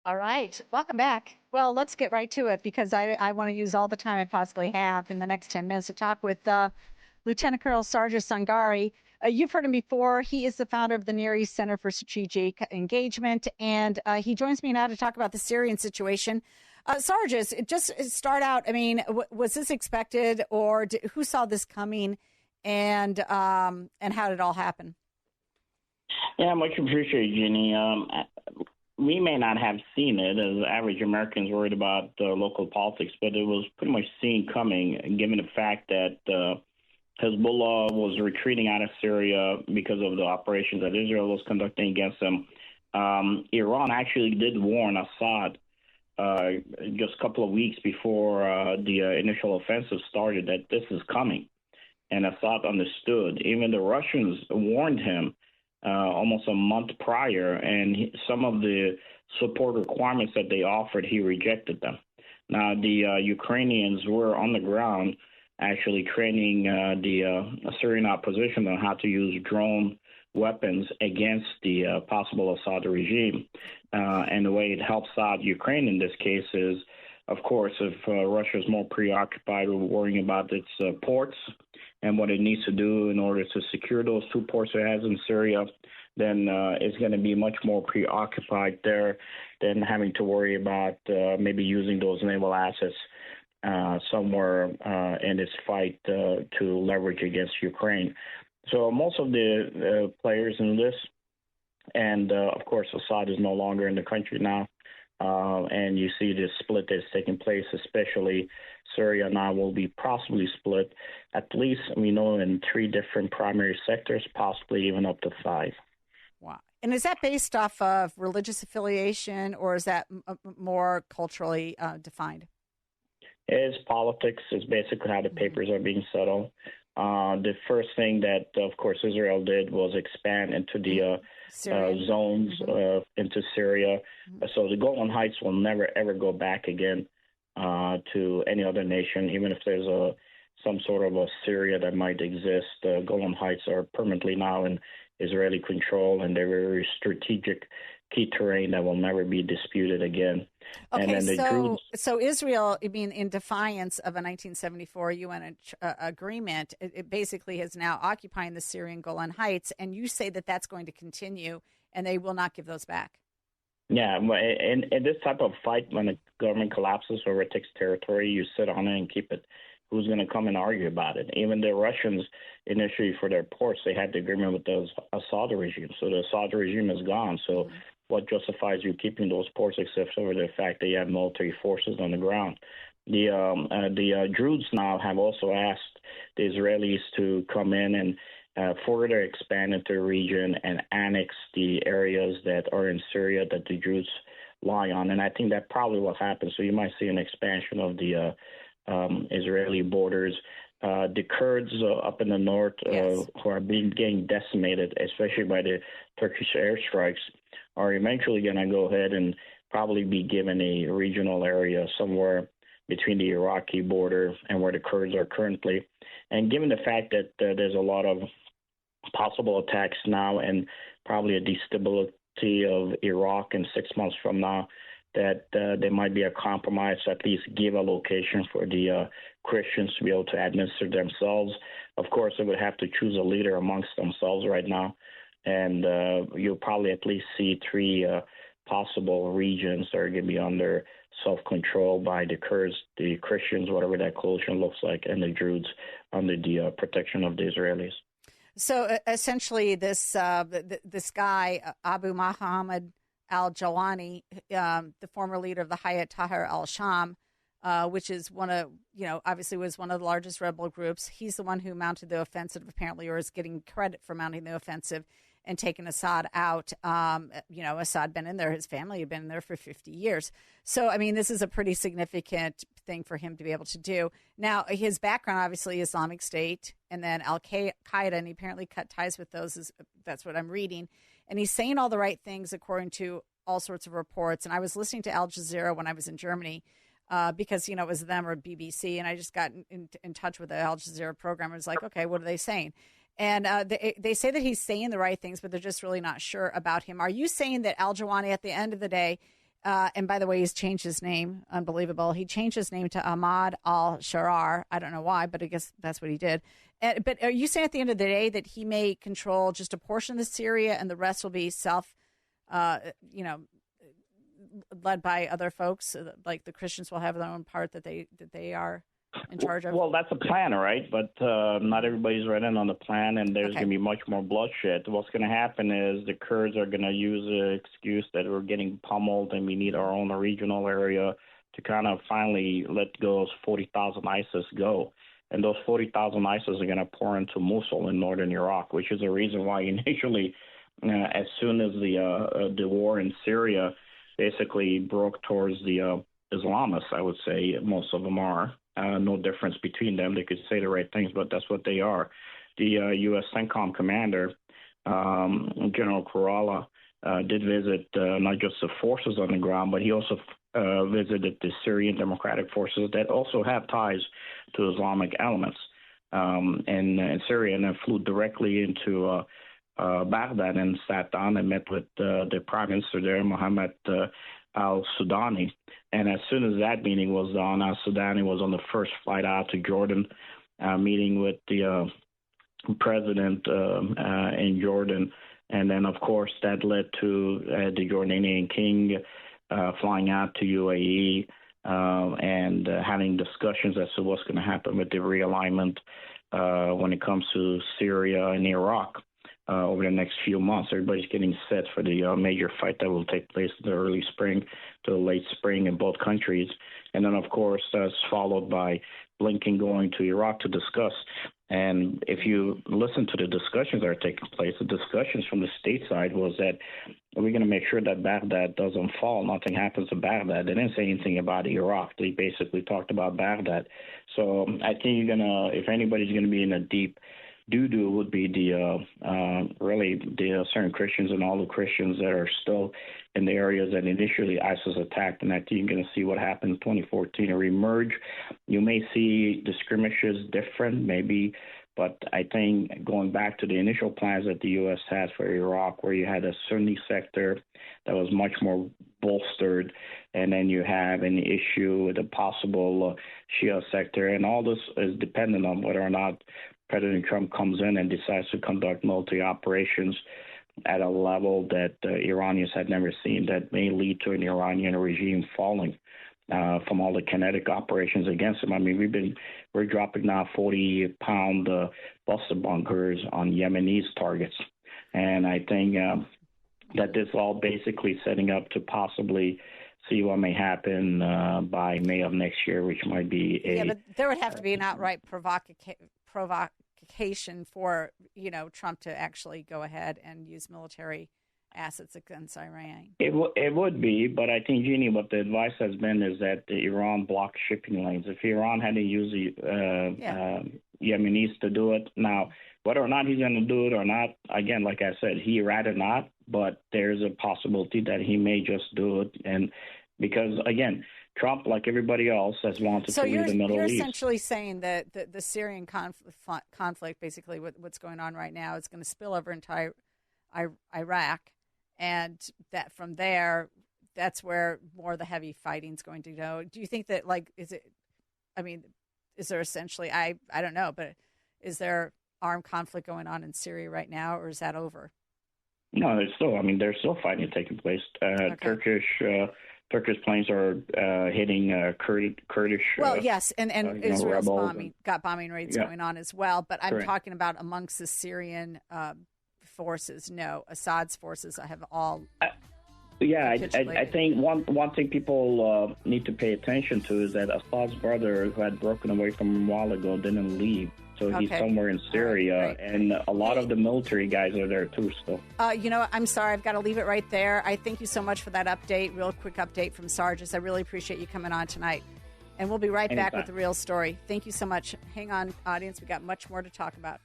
All right. Welcome back. Well, let's get right to it because I want to use all the time I possibly have in the next 10 minutes to talk with Lieutenant Colonel Sargis Sangari. You've heard him before. He is the founder of the Near East Center for Strategic Engagement, and he joins me now to talk about the Syrian situation. Sargis, just start out. I mean, was this expected, or who saw this coming, and how did it all happen? Yeah, much appreciated, Jeannie. We may not have seen it as average Americans worried about local politics, but it was pretty much seen coming, given the fact that Hezbollah was retreating out of Syria because of the operations that Israel was conducting against them. Iran actually did warn Assad just a couple of weeks before the initial offensive started that this is coming. And Assad understood. Even the Russians warned him almost a month prior, and some of the support requirements that they offered, he rejected them. Now, the Ukrainians were on the ground actually training the Syrian opposition on how to use drone weapons against the possible Assad regime. And the way it helps out Ukraine in this case is, of course, if Russia is more preoccupied with worrying about its ports and what it needs to do in order to secure those two ports it has in Syria, then it's going to be much more preoccupied there than having to worry about maybe using those naval assets somewhere in its fight to leverage against Ukraine. So most of the players in this, and of course, Assad is no longer in the country now, and you see this split that's taking place, especially Syria now will be possibly split, at least we know in 3 different primary sectors, possibly even up to 5. Wow. And is that based off of religious affiliation, or is that more culturally defined? It's politics. It's basically how the papers are being settled. The first thing that, of course, Israel did was expand into the zones into Syria. So the Golan Heights will never, ever go back again to any other nation, even if there's some sort of a Syria that might exist. Golan Heights are permanently now in Israeli control, and they're very strategic key terrain that will never be disputed again. Okay, so Israel, I mean, in defiance of a 1974 UN agreement, it basically is now occupying the Syrian Golan Heights, and you say that that's going to continue, and they will not give those back. Yeah, in this type of fight, when a government collapses or it takes territory, you sit on it and keep it. Who's going to come and argue about it? Even the Russians, initially for their ports, they had the agreement with the Assad regime. So the Assad regime is gone. So what justifies you keeping those ports except for the fact that you have military forces on the ground? The Druze now have also asked the Israelis to come in and further expand into the region and annex the areas that are in Syria that the Druze lie on. And I think that probably will happen. So you might see an expansion of the Israeli borders. The Kurds up in the north who are getting decimated, especially by the Turkish airstrikes, are eventually going to go ahead and probably be given a regional area somewhere between the Iraqi border and where the Kurds are currently. And given the fact that there's a lot of possible attacks now and probably a destability of Iraq in 6 months from now, that there might be a compromise, at least give a location for the Christians to be able to administer themselves. Of course, they would have to choose a leader amongst themselves right now, and you'll probably at least see 3 possible regions that are going to be under self-control by the Kurds, the Christians, whatever that coalition looks like, and the Druze under the protection of the Israelis. So essentially, this guy, Abu Muhammad al-Jawani, the former leader of the Hayat Tahrir al-Sham, which is obviously was one of the largest rebel groups. He's the one who mounted the offensive, apparently, or is getting credit for mounting the offensive and taking Assad out. Assad been in there. His family had been in there for 50 years. So, I mean, this is a pretty significant thing for him to be able to do. Now, his background, obviously, Islamic State and then Al-Qaeda, and he apparently cut ties with those. That's what I'm reading. And he's saying all the right things according to all sorts of reports. And I was listening to Al Jazeera when I was in Germany because, it was them or BBC. And I just got in touch with the Al Jazeera program. I was like, okay, what are they saying? And they say that he's saying the right things, but they're just really not sure about him. Are you saying that Al-Jawani, at the end of the day, And by the way, he's changed his name. Unbelievable. He changed his name to Ahmad al-Sharar. I don't know why, but I guess that's what he did. But are you saying at the end of the day that he may control just a portion of Syria and the rest will be led by other folks? Like the Christians will have their own part that they are in charge of? Well, that's a plan, right? But not everybody's right in on the plan, and there's going to be much more bloodshed. What's going to happen is the Kurds are going to use the excuse that we're getting pummeled and we need our own regional area to kind of finally let those 40,000 ISIS go. And those 40,000 ISIS are going to pour into Mosul in northern Iraq, which is the reason why initially, as soon as the war in Syria basically broke towards the Islamists, I would say most of them are. No difference between them. They could say the right things, but that's what they are. The U.S. CENTCOM commander, General Kurala, did visit not just the forces on the ground, but he also visited the Syrian Democratic Forces that also have ties to Islamic elements in Syria, and then flew directly into Baghdad and sat down and met with the Prime Minister there, Mohammed al-Sudani. And as soon as that meeting was done, al-Sudani was on the first flight out to Jordan, meeting with the president in Jordan. And then, of course, that led to the Jordanian king flying out to UAE and having discussions as to what's going to happen with the realignment when it comes to Syria and Iraq. Over the next few months, everybody's getting set for the major fight that will take place in the early spring to the late spring in both countries. And then, of course, that's followed by Blinken going to Iraq to discuss. And if you listen to the discussions that are taking place, the discussions from the state side was that we're going to make sure that Baghdad doesn't fall. Nothing happens to Baghdad. They didn't say anything about Iraq. They basically talked about Baghdad. So I think if anybody's going to be in a deep doo-doo would be really the certain Christians and all the Christians that are still in the areas that initially ISIS attacked. And I think you're going to see what happened in 2014 or reemerge. You may see the skirmishes different, maybe, but I think going back to the initial plans that the U.S. has for Iraq, where you had a Sunni sector that was much more bolstered, and then you have an issue with a possible Shia sector, and all this is dependent on whether or not President Trump comes in and decides to conduct military operations at a level that Iranians had never seen that may lead to an Iranian regime falling from all the kinetic operations against him. I mean, we're dropping now 40-pound buster bunkers on Yemenis targets. And I think that this all basically setting up to possibly see what may happen by May of next year, which might be but there would have to be an outright provocation for Trump to actually go ahead and use military assets against Iran. It would be, but I think, Jeannie, what the advice has been is that Iran blocked shipping lanes. If Iran had to use the Yemenis to do it, now whether or not he's going to do it or not, again, like I said, he'd rather not, but there's a possibility that he may just do it, and because again, Trump, like everybody else, has wanted to lead the Middle East. So you're essentially saying that the Syrian conflict, basically what's going on right now, is going to spill over into Iraq, and that from there, that's where more of the heavy fighting is going to go. Do you think that, is there essentially, I don't know, but is there armed conflict going on in Syria right now, or is that over? No, there's still fighting taking place. Turkish planes are hitting Kurdish. Well, yes, and Israel's got bombing raids Yeah. going on as well. But I'm Correct. talking about amongst the Syrian forces. No, Assad's forces have all. I think one thing people need to pay attention to is that Assad's brother, who had broken away from him a while ago, didn't leave. So he's somewhere in Syria, right. and a lot of the military guys are there too still. I'm sorry, I've got to leave it right there. I thank you so much for that update, real quick update from Sargis. I really appreciate you coming on tonight. And we'll be right back with the real story. Thank you so much. Hang on, audience. We got much more to talk about.